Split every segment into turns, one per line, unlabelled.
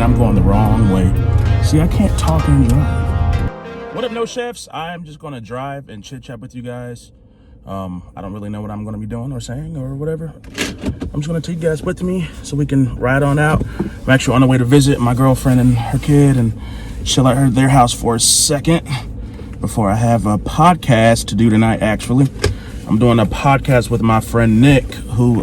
and I'm going the wrong way. See, I can't talk and drive. What up, No Chefs? I'm just going to drive and chit chat with you guys. I don't really know what I'm going to be doing or saying or whatever. I'm just going to take you guys with me so we can ride on out. I'm actually on the way to visit my girlfriend and her kid and chill at their house for a second before I have a podcast to do tonight, actually. I'm doing a podcast with my friend Nick, who,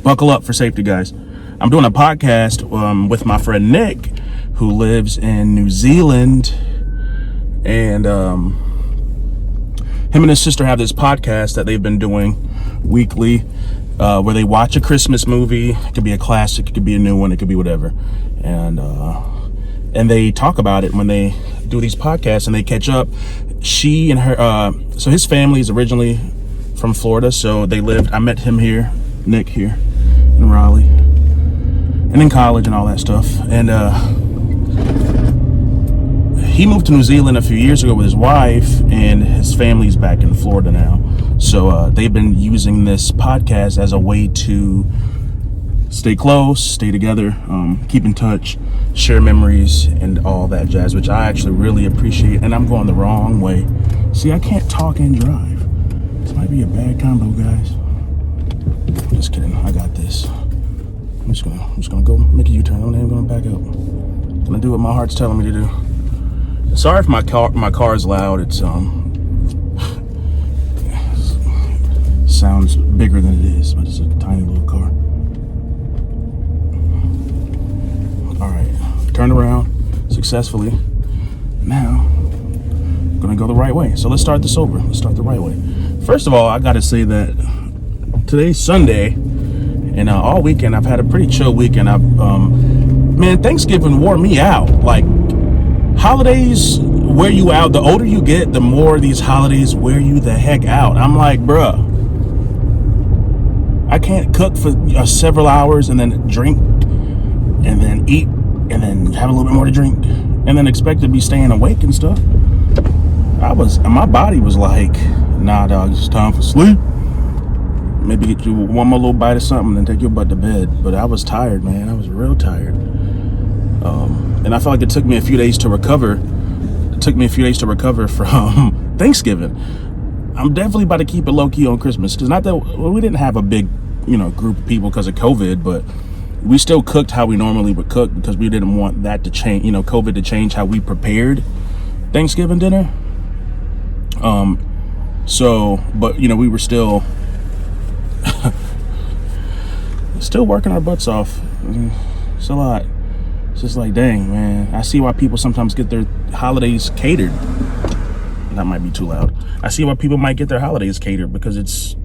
buckle up for safety, guys. I'm doing a podcast with my friend Nick, who lives in New Zealand, and him and his sister have this podcast that they've been doing weekly, where they watch a Christmas movie. It could be a classic, it could be a new one, it could be whatever, and they talk about it when they do these podcasts, and they catch up. She and her, so his family is originally from Florida, so they lived. I met him here, Nick here in Raleigh, and in college and all that stuff. And he moved to New Zealand a few years ago with his wife, and his family's back in Florida now. So they've been using this podcast as a way to stay close, stay together, keep in touch, share memories, and all that jazz, which I actually really appreciate. And I'm going the wrong way. See, I can't talk and drive. This might be a bad combo, guys. I'm just kidding. I got this. I'm just gonna go make a U-turn. I'm not even gonna back up. I'm gonna do what my heart's telling me to do. Sorry if my car is loud. It's sounds bigger than it is, but it's a tiny little car. All right, turned around successfully. Now I'm gonna go the right way. So let's start this over. Let's start the right way. First of all, I gotta say that today's Sunday, and all weekend I've had a pretty chill weekend. Man, Thanksgiving wore me out. Like, holidays wear you out. The older you get, the more these holidays wear you the heck out. I'm like, bruh, I can't cook for several hours and then drink and then eat and then have a little bit more to drink and then expect to be staying awake and stuff. My body was like, nah, dog, it's time for sleep. Maybe get you one more little bite of something and take your butt to bed. But I was tired, man. I was real tired. And I felt like it took me a few days to recover. It took me a few days to recover from Thanksgiving. I'm definitely about to keep it low-key on Christmas. Because not that we didn't have a big, group of people because of COVID, but we still cooked how we normally would cook because we didn't want that to change, COVID to change how we prepared Thanksgiving dinner. But we were still working our butts off. It's a lot. It's just like, dang, man. I see why people sometimes get their holidays catered. That might be too loud. I see why people might get their holidays catered because it's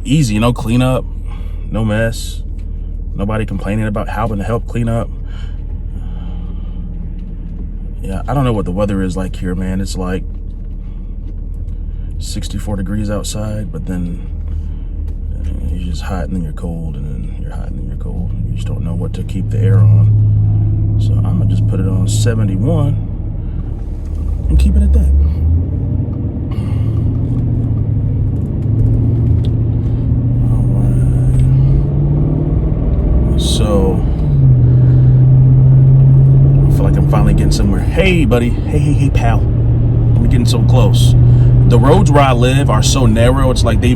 easy, clean up, no mess, nobody complaining about having to help clean up. Yeah, I don't know what the weather is like here, man. It's like 64 degrees outside, but then you're just hot and then you're cold, and then you're hot and then you're cold. You just don't know what to keep the air on. So I'm gonna just put it on 71 and keep it at that. All right. So I feel like I'm finally getting somewhere. Hey, buddy. Hey, pal. We're getting so close. The roads where I live are so narrow. It's like they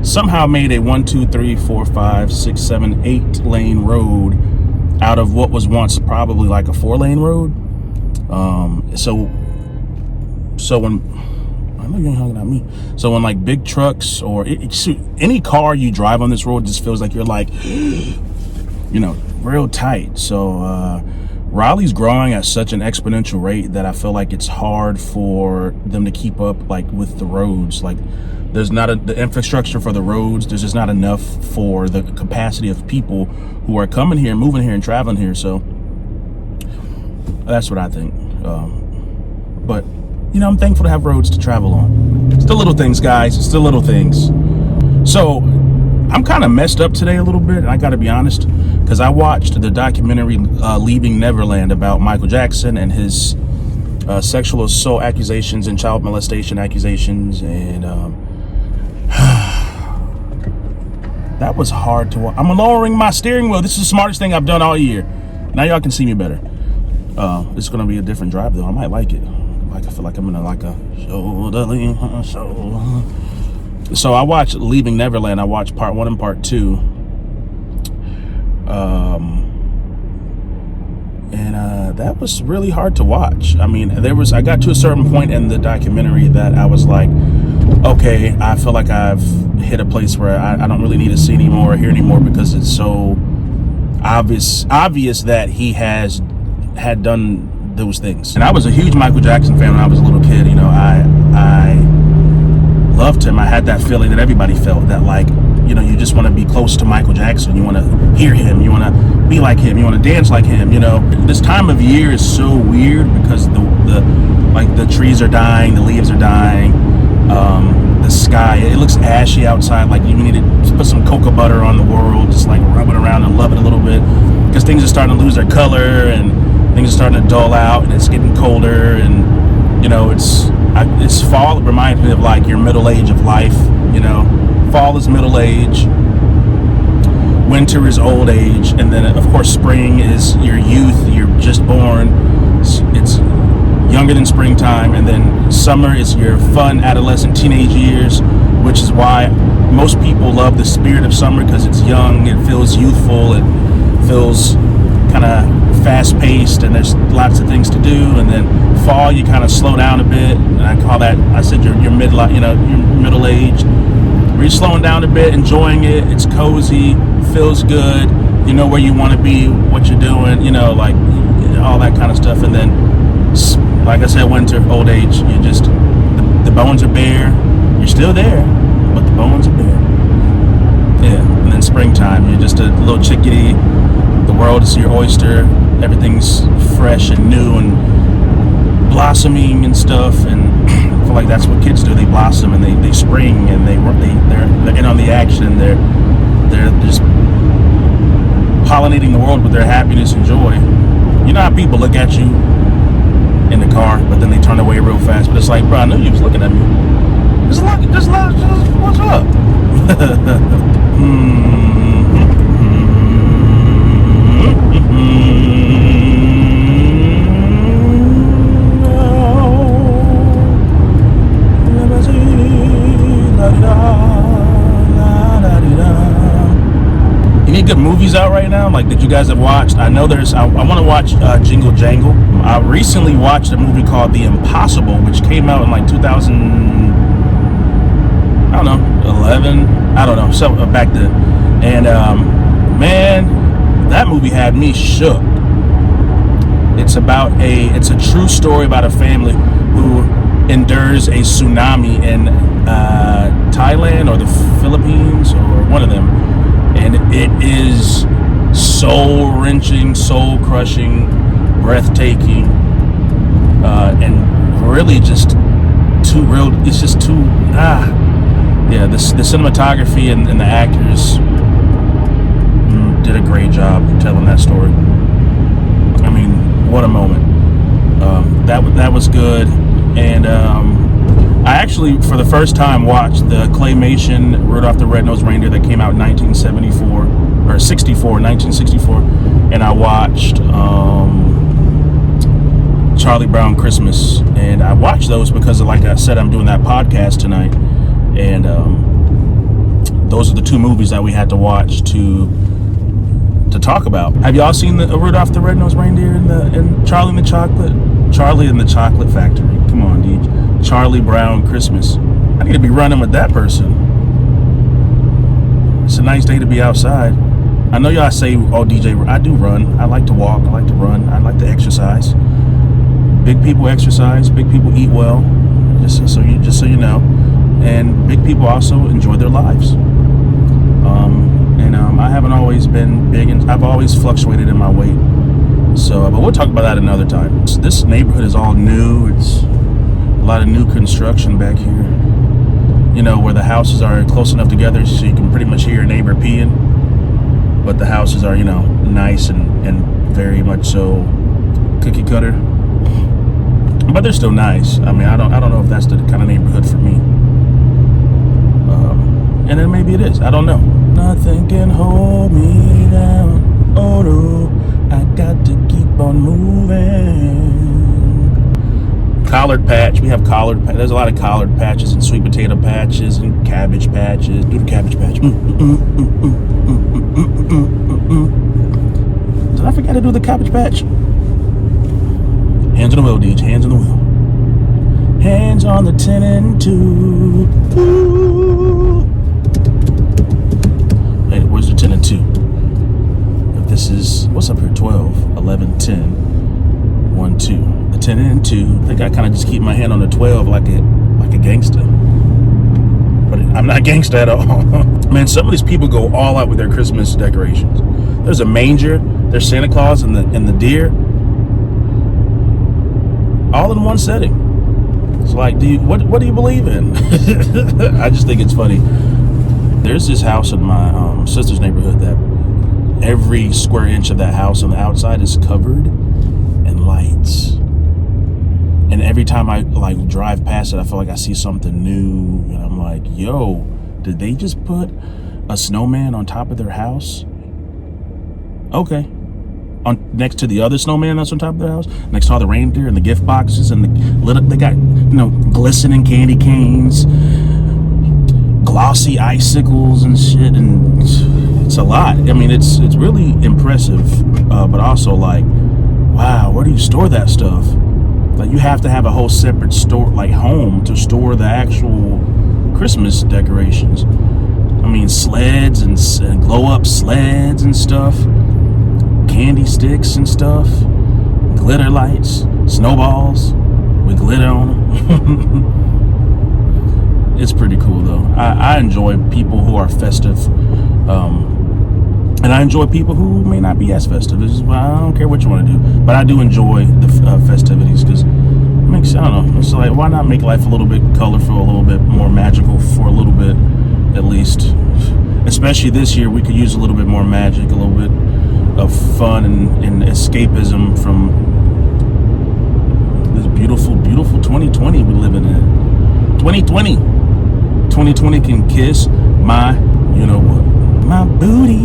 somehow made a 1, 2, 3, 4, 5, 6, 7, 8 lane road out of what was once probably like a 4-lane road. So when I know you ain't hunging at me. So when like big trucks or any car you drive on this road just feels like you're like, real tight. So Raleigh's growing at such an exponential rate that I feel like it's hard for them to keep up like with the roads. Like there's not the infrastructure for the roads. There's just not enough for the capacity of people who are coming here, moving here, and traveling here. So that's what I think. But I'm thankful to have roads to travel on. It's the little things, guys. It's the little things. So I'm kind of messed up today a little bit, and I got to be honest, because I watched the documentary Leaving Neverland about Michael Jackson and his sexual assault accusations and child molestation accusations, and That was hard to watch. I'm lowering my steering wheel. This is the smartest thing I've done all year. Now y'all can see me better. It's gonna be a different drive though. I might like it. Like I feel like I'm in a show. So I watched Leaving Neverland. I watched part 1 and part 2. That was really hard to watch. I mean, I got to a certain point in the documentary that I was like, okay, I feel like I've hit a place where I don't really need to see anymore or hear anymore, because it's so obvious that he had done those things. And I was a huge Michael Jackson fan when I was a little kid. You know, I loved him. I had that feeling that everybody felt, that like, you know, you just want to be close to Michael Jackson. You want to hear him. You want to be like him. You want to dance like him. You know, this time of year is so weird because the trees are dying, the leaves are dying, the sky, it looks ashy outside. Like you need to put some cocoa butter on the world, just like rub it around and love it a little bit, because things are starting to lose their color and things are starting to dull out, and it's getting colder, and you know, it's fall. It reminds me of like your middle age of life. You know, fall is middle age, winter is old age, and then of course spring is your youth. You're just born. It's younger than springtime, and then summer is your fun adolescent teenage years, which is why most people love the spirit of summer, because it's young, it feels youthful, it feels kind of fast paced, and there's lots of things to do. And then fall, you kind of slow down a bit, and I call that, I said you're midlife, you know, you're middle aged, where you're slowing down a bit, enjoying it, it's cozy, feels good, you know where you want to be, what you're doing, you know, like all that kind of stuff. And then, like I said, winter, old age, you just, the bones are bare, you're still there, but the bones are bare. Yeah. And then springtime, you're just a little chickadee, the world is your oyster, everything's fresh and new and blossoming and stuff. And I feel like that's what kids do. They blossom and they spring, and they're in on the action, and they're just pollinating the world with their happiness and joy. You know how people look at you in the car, but then they turn away real fast. But it's like, bro, I knew you was looking at me. Just what's up? Any good movies out right now, like that you guys have watched? I know I want to watch Jingle Jangle. I recently watched a movie called The Impossible, which came out in like 2011, I don't know, so back then. And man, that movie had me shook. It's a true story about a family who endures a tsunami in Thailand or the Philippines, or one of them. And it is soul-wrenching, soul-crushing, breathtaking, and really just too real. It's just too, yeah, the cinematography and the actors did a great job telling that story. I mean, what a moment. That was good. And I actually, for the first time, watched the claymation Rudolph the Red-Nosed Reindeer that came out in 1964, and I watched Charlie Brown Christmas. And I watched those because, like I said, I'm doing that podcast tonight, and those are the two movies that we had to watch to talk about. Have y'all seen the Rudolph the Red-Nosed Reindeer and Charlie and the Chocolate Factory? Come on, Deej. Charlie Brown Christmas. I need to be running with that person. It's a nice day to be outside. I know y'all say, oh, DJ, I do run. I like to walk. I like to run. I like to exercise. Big people exercise. Big people eat well. Just so you know. And big people also enjoy their lives. I haven't always been big, and I've always fluctuated in my weight. So, but we'll talk about that another time. This neighborhood is all new. It's a lot of new construction back here. You know, where the houses are close enough together so you can pretty much hear your neighbor peeing. But the houses are, you know, nice and very much so cookie cutter. But they're still nice. I mean, I don't know if that's the kind of neighborhood for me. And then maybe it is. I don't know. Nothing can hold me down. Oh no, I got to keep on moving. Collard patch. We have collard patch. There's a lot of collard patches and sweet potato patches and cabbage patches. Do the cabbage patch. Did I forget to do the cabbage patch? Hands on the wheel, Deej. Hands on the wheel. Hands on the 10 and 2. Ooh. Hey, where's the 10 and 2? If this is, what's up here? 12, 11, 10, 1, 2. The 10 and 2. I think I kind of just keep my hand on the 12 like a gangster. But I'm not gangster at all. Man, some of these people go all out with their Christmas decorations. There's a manger, there's Santa Claus and the deer. All in one setting. It's like, what do you believe in? I just think it's funny. There's this house in my sister's neighborhood that every square inch of that house on the outside is covered in lights. And every time I like drive past it, I feel like I see something new. And I'm like, yo, did they just put a snowman on top of their house? Okay. Next to the other snowman that's on top of their house, next to all the reindeer and the gift boxes and they got, glistening candy canes, glossy icicles and shit, and it's a lot. I mean, it's really impressive, but also like, wow, where do you store that stuff? Like, you have to have a whole separate store, like home, to store the actual Christmas decorations. I mean, sleds and glow-up sleds and stuff. Candy sticks and stuff, glitter lights, snowballs with glitter on them. It's pretty cool though. I enjoy people who are festive, and I enjoy people who may not be as festive. This is why I don't care what you want to do, but I do enjoy the festivities because it makes, I don't know, it's like, why not make life a little bit colorful, a little bit more magical for a little bit at least. Especially this year, we could use a little bit more magic, a little bit of fun and escapism from this beautiful 2020 we're living in. 2020 can kiss my, you know what, my booty,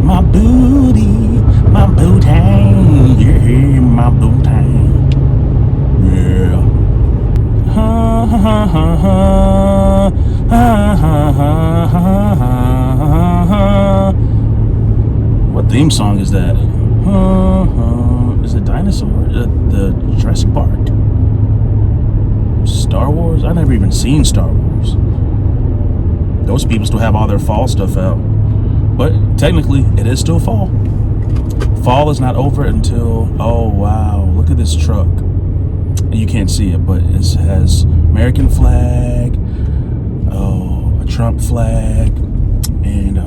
my booty, my booty, yeah, my booty, yeah. Ha ha ha ha ha ha ha ha. What theme song is that? Is it Dinosaur? The Jurassic Park? Star Wars? I've never even seen Star Wars. Those people still have all their fall stuff out. But technically, it is still fall. Fall is not over until, oh wow, look at this truck. You can't see it, but it has American flag, a Trump flag, and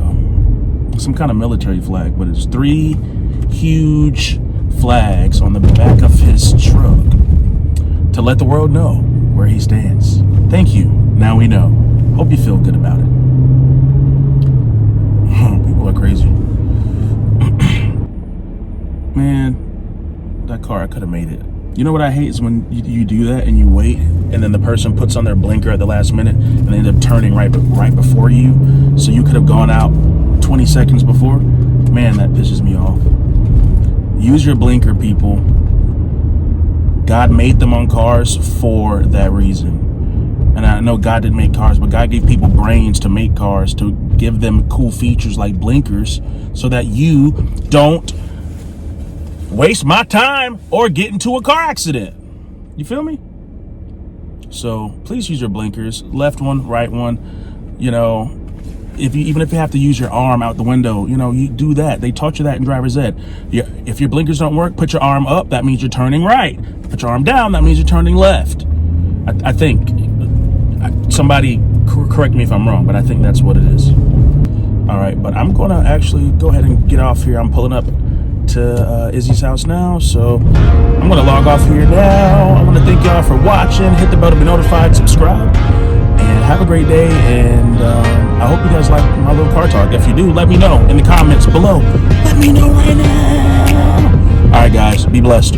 some kind of military flag, but it's 3 huge flags on the back of his truck to let the world know where he stands. Thank you. Now we know. Hope you feel good about it. People are crazy. Man, that car, I could have made it. You know what I hate is when you do that and you wait, and then the person puts on their blinker at the last minute and they end up turning right before you, so you could have gone out 20 seconds before. Man, that pisses me off. Use your blinker, people. God made them on cars for that reason. And I know God didn't make cars, but God gave people brains to make cars, to give them cool features like blinkers, so that you don't waste my time or get into a car accident. You feel me? So please use your blinkers, left one, right one. Even if you have to use your arm out the window, you do that. They taught you that in driver's ed. If your blinkers don't work, put your arm up. That means you're turning right. Put your arm down. That means you're turning left. I think. Somebody correct me if I'm wrong, but I think that's what it is. All right, but I'm going to actually go ahead and get off here. I'm pulling up to Izzy's house now, so I'm going to log off here now. I want to thank y'all for watching. Hit the bell to be notified. Subscribe. And have a great day, and I hope you guys like my little car talk. If you do, let me know in the comments below. Let me know right now. All right, guys, be blessed.